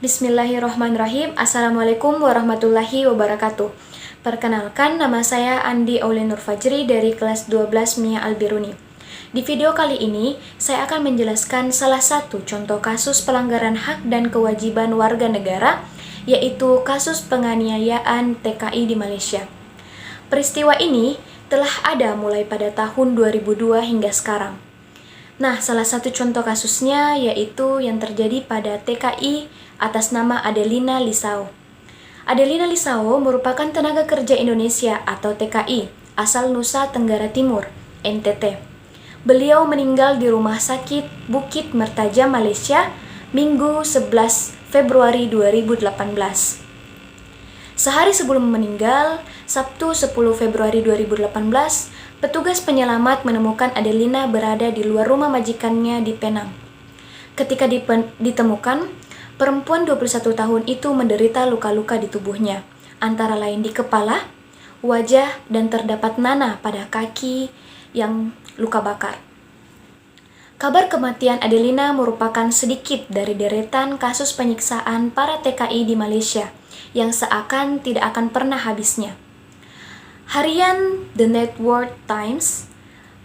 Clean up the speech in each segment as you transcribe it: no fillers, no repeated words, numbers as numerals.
Bismillahirrahmanirrahim. Assalamualaikum warahmatullahi wabarakatuh. Perkenalkan, nama saya Andi Aulia Nur Fajri dari kelas 12 Mia Albiruni. Di video kali ini, saya akan menjelaskan salah satu contoh kasus pelanggaran hak dan kewajiban warga negara, yaitu kasus penganiayaan TKI di Malaysia. Peristiwa ini telah ada mulai pada tahun 2002 hingga sekarang. Nah, salah satu contoh kasusnya yaitu yang terjadi pada TKI atas nama Adelina Lisau. Adelina Lisau merupakan tenaga kerja Indonesia atau TKI asal Nusa Tenggara Timur, NTT. Beliau meninggal di Rumah Sakit Bukit Mertaja, Malaysia, Minggu 11 Februari 2018. Sehari sebelum meninggal, Sabtu 10 Februari 2018, petugas penyelamat menemukan Adelina berada di luar rumah majikannya di Penang. Ketika ditemukan, perempuan 21 tahun itu menderita luka-luka di tubuhnya, antara lain di kepala, wajah, dan terdapat nanah pada kaki yang luka bakar. Kabar kematian Adelina merupakan sedikit dari deretan kasus penyiksaan para TKI di Malaysia yang seakan tidak akan pernah habisnya. Harian The Network Times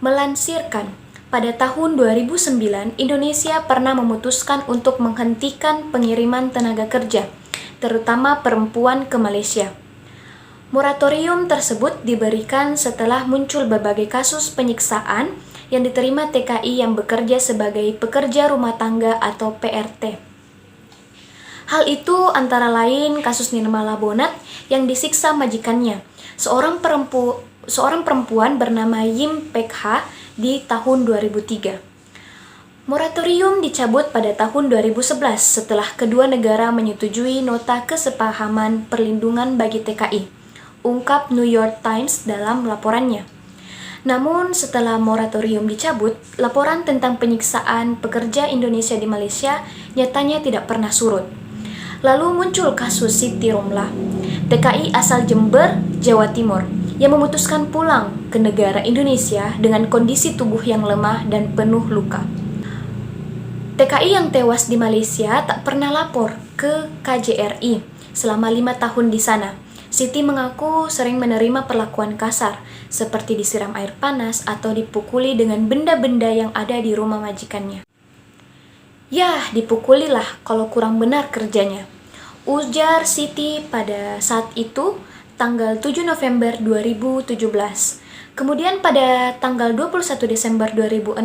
melansirkan, pada tahun 2009, Indonesia pernah memutuskan untuk menghentikan pengiriman tenaga kerja, terutama perempuan ke Malaysia. Moratorium tersebut diberikan setelah muncul berbagai kasus penyiksaan yang diterima TKI yang bekerja sebagai pekerja rumah tangga atau PRT. Hal itu antara lain kasus Nirma Labonat yang disiksa majikannya, seorang perempuan bernama Yim Pek Ha di tahun 2003. Moratorium dicabut pada tahun 2011 setelah kedua negara menyetujui nota kesepahaman perlindungan bagi TKI, ungkap New York Times dalam laporannya. Namun setelah moratorium dicabut, laporan tentang penyiksaan pekerja Indonesia di Malaysia nyatanya tidak pernah surut. Lalu muncul kasus Siti Romlah, TKI asal Jember, Jawa Timur, yang memutuskan pulang ke negara Indonesia dengan kondisi tubuh yang lemah dan penuh luka. TKI yang tewas di Malaysia tak pernah lapor ke KJRI selama 5 tahun di sana. Siti mengaku sering menerima perlakuan kasar, seperti disiram air panas atau dipukuli dengan benda-benda yang ada di rumah majikannya. Yah, dipukulilah kalau kurang benar kerjanya, ujar Siti pada saat itu, tanggal 7 November 2017. Kemudian pada tanggal 21 Desember 2016,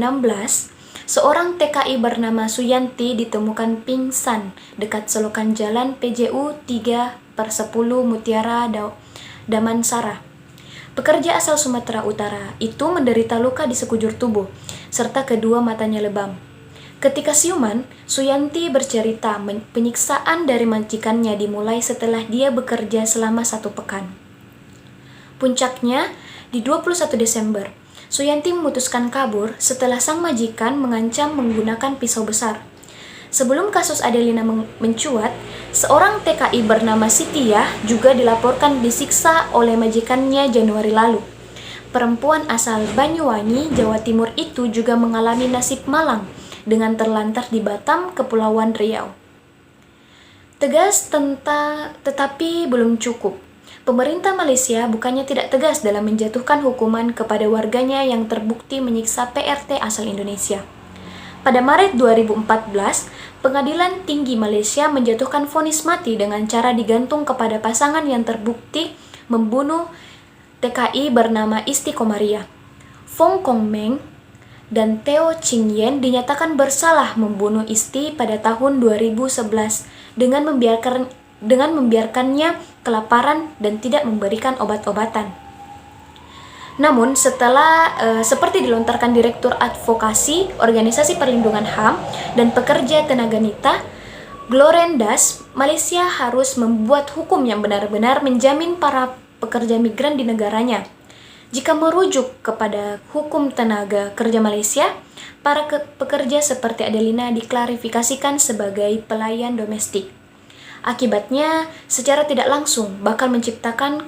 seorang TKI bernama Suyanti ditemukan pingsan dekat selokan jalan PJU 3/10 Mutiara Damansara. Pekerja asal Sumatera Utara itu menderita luka di sekujur tubuh, serta kedua matanya lebam. Ketika siuman, Suyanti bercerita penyiksaan dari majikannya dimulai setelah dia bekerja selama 1 pekan. Puncaknya, di 21 Desember, Suyanti memutuskan kabur setelah sang majikan mengancam menggunakan pisau besar. Sebelum kasus Adelina mencuat, seorang TKI bernama Sitiah juga dilaporkan disiksa oleh majikannya Januari lalu. Perempuan asal Banyuwangi, Jawa Timur itu juga mengalami nasib malang dengan terlantar di Batam, Kepulauan Riau. Tegas tetapi belum cukup. Pemerintah Malaysia bukannya tidak tegas dalam menjatuhkan hukuman kepada warganya yang terbukti menyiksa PRT asal Indonesia. Pada Maret 2014, Pengadilan Tinggi Malaysia menjatuhkan vonis mati dengan cara digantung kepada pasangan yang terbukti membunuh TKI bernama Isti Komaria. Fong Kong Meng dan Teo Ching Yen dinyatakan bersalah membunuh Isti pada tahun 2011 dengan membiarkannya kelaparan dan tidak memberikan obat-obatan. Namun setelah seperti dilontarkan Direktur Advokasi Organisasi Perlindungan HAM dan Pekerja Tenaga Nita, Glorendas, Malaysia harus membuat hukum yang benar-benar menjamin para pekerja migran di negaranya. Jika merujuk kepada hukum tenaga kerja Malaysia, para pekerja seperti Adelina diklarifikasikan sebagai pelayan domestik. Akibatnya, secara tidak langsung bakal menciptakan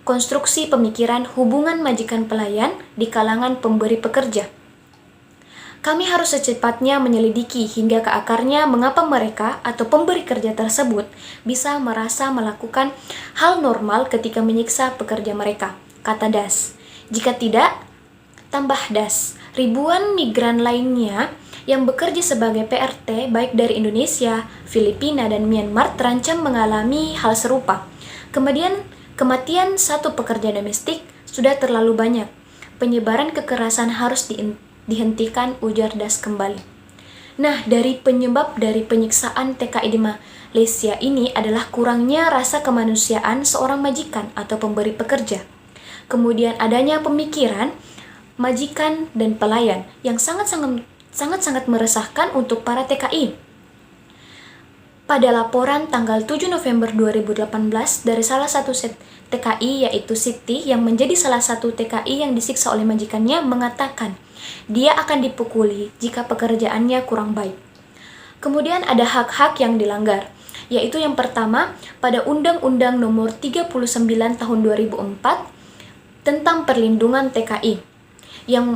konstruksi pemikiran hubungan majikan pelayan di kalangan pemberi pekerja. Kami harus secepatnya menyelidiki hingga ke akarnya mengapa mereka atau pemberi kerja tersebut bisa merasa melakukan hal normal ketika menyiksa pekerja mereka, kata Das. Jika tidak, tambah Das, ribuan migran lainnya yang bekerja sebagai PRT baik dari Indonesia, Filipina, dan Myanmar terancam mengalami hal serupa. Kemudian, kematian satu pekerja domestik sudah terlalu banyak. Penyebaran kekerasan harus dihentikan, ujar Das kembali. Nah, dari penyebab dari penyiksaan TKI di Malaysia ini adalah kurangnya rasa kemanusiaan seorang majikan atau pemberi pekerja. Kemudian adanya pemikiran majikan dan pelayan yang sangat-sangat meresahkan untuk para TKI. Pada laporan tanggal 7 November 2018 dari salah satu TKI yaitu Siti yang menjadi salah satu TKI yang disiksa oleh majikannya mengatakan dia akan dipukuli jika pekerjaannya kurang baik. Kemudian ada hak-hak yang dilanggar, yaitu yang pertama pada Undang-Undang Nomor 39 Tahun 2004 tentang perlindungan TKI yang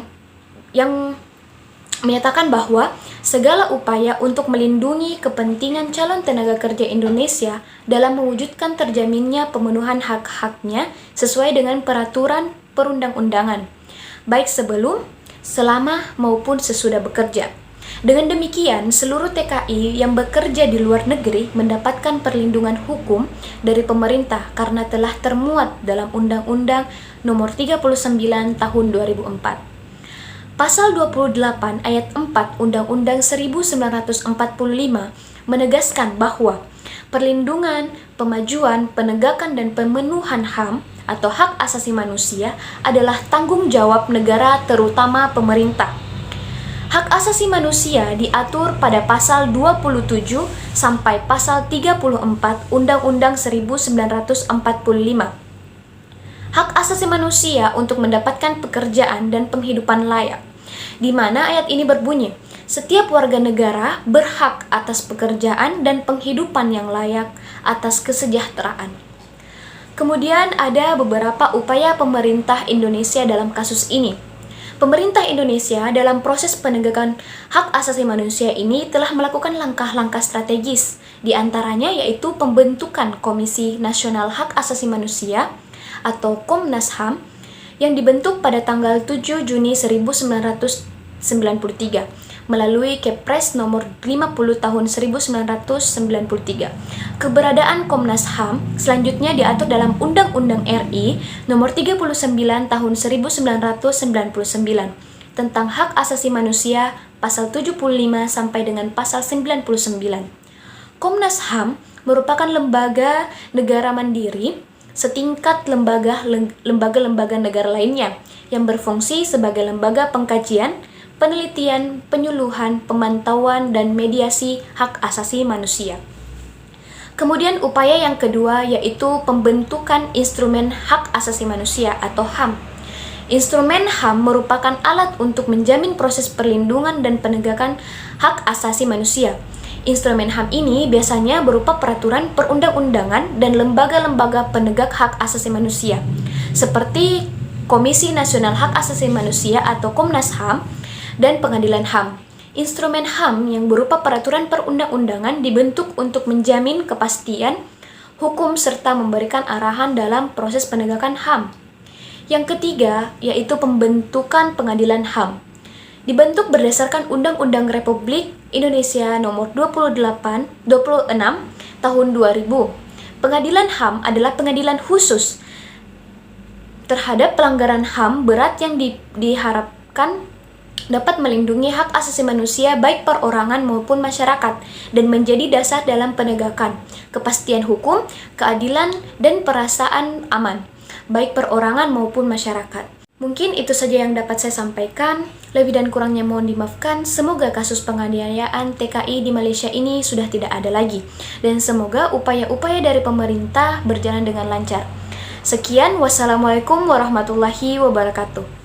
menyatakan bahwa segala upaya untuk melindungi kepentingan calon tenaga kerja Indonesia dalam mewujudkan terjaminnya pemenuhan hak-haknya sesuai dengan peraturan perundang-undangan, baik sebelum, selama, maupun sesudah bekerja. Dengan demikian, seluruh TKI yang bekerja di luar negeri mendapatkan perlindungan hukum dari pemerintah karena telah termuat dalam Undang-Undang Nomor 39 Tahun 2004. Pasal 28 ayat 4 Undang-Undang 1945 menegaskan bahwa perlindungan, pemajuan, penegakan, dan pemenuhan HAM atau hak asasi manusia adalah tanggung jawab negara terutama pemerintah. Hak asasi manusia diatur pada pasal 27 sampai pasal 34 Undang-Undang 1945. Hak asasi manusia untuk mendapatkan pekerjaan dan penghidupan layak, di mana ayat ini berbunyi, setiap warga negara berhak atas pekerjaan dan penghidupan yang layak atas kesejahteraan. Kemudian ada beberapa upaya pemerintah Indonesia dalam kasus ini. Pemerintah Indonesia dalam proses penegakan hak asasi manusia ini telah melakukan langkah-langkah strategis, di antaranya yaitu pembentukan Komisi Nasional Hak Asasi Manusia atau Komnas HAM yang dibentuk pada tanggal 7 Juni 1993 melalui Kepres nomor 50 tahun 1993. Keberadaan Komnas HAM selanjutnya diatur dalam Undang-Undang RI nomor 39 tahun 1999 tentang hak asasi manusia pasal 75 sampai dengan pasal 99. Komnas HAM merupakan lembaga negara mandiri setingkat lembaga-lembaga negara lainnya yang berfungsi sebagai lembaga pengkajian, penelitian, penyuluhan, pemantauan, dan mediasi hak asasi manusia. Kemudian upaya yang kedua yaitu pembentukan Instrumen Hak Asasi Manusia atau HAM. Instrumen HAM merupakan alat untuk menjamin proses perlindungan dan penegakan hak asasi manusia. Instrumen HAM ini biasanya berupa peraturan perundang-undangan dan lembaga-lembaga penegak hak asasi manusia, seperti Komisi Nasional Hak Asasi Manusia atau Komnas HAM, dan Pengadilan HAM. Instrumen HAM yang berupa peraturan perundang-undangan dibentuk untuk menjamin kepastian hukum serta memberikan arahan dalam proses penegakan HAM. Yang ketiga, yaitu pembentukan Pengadilan HAM. Dibentuk berdasarkan Undang-Undang Republik Indonesia Nomor 26 Tahun 2000. Pengadilan HAM adalah pengadilan khusus terhadap pelanggaran HAM berat yang diharapkan dapat melindungi hak asasi manusia baik perorangan maupun masyarakat dan menjadi dasar dalam penegakan kepastian hukum, keadilan, dan perasaan aman baik perorangan maupun masyarakat. Mungkin itu saja yang dapat saya sampaikan. Lebih dan kurangnya mohon dimaafkan. Semoga kasus penganiayaan TKI di Malaysia ini sudah tidak ada lagi, dan semoga upaya-upaya dari pemerintah berjalan dengan lancar. Sekian, wassalamualaikum warahmatullahi wabarakatuh.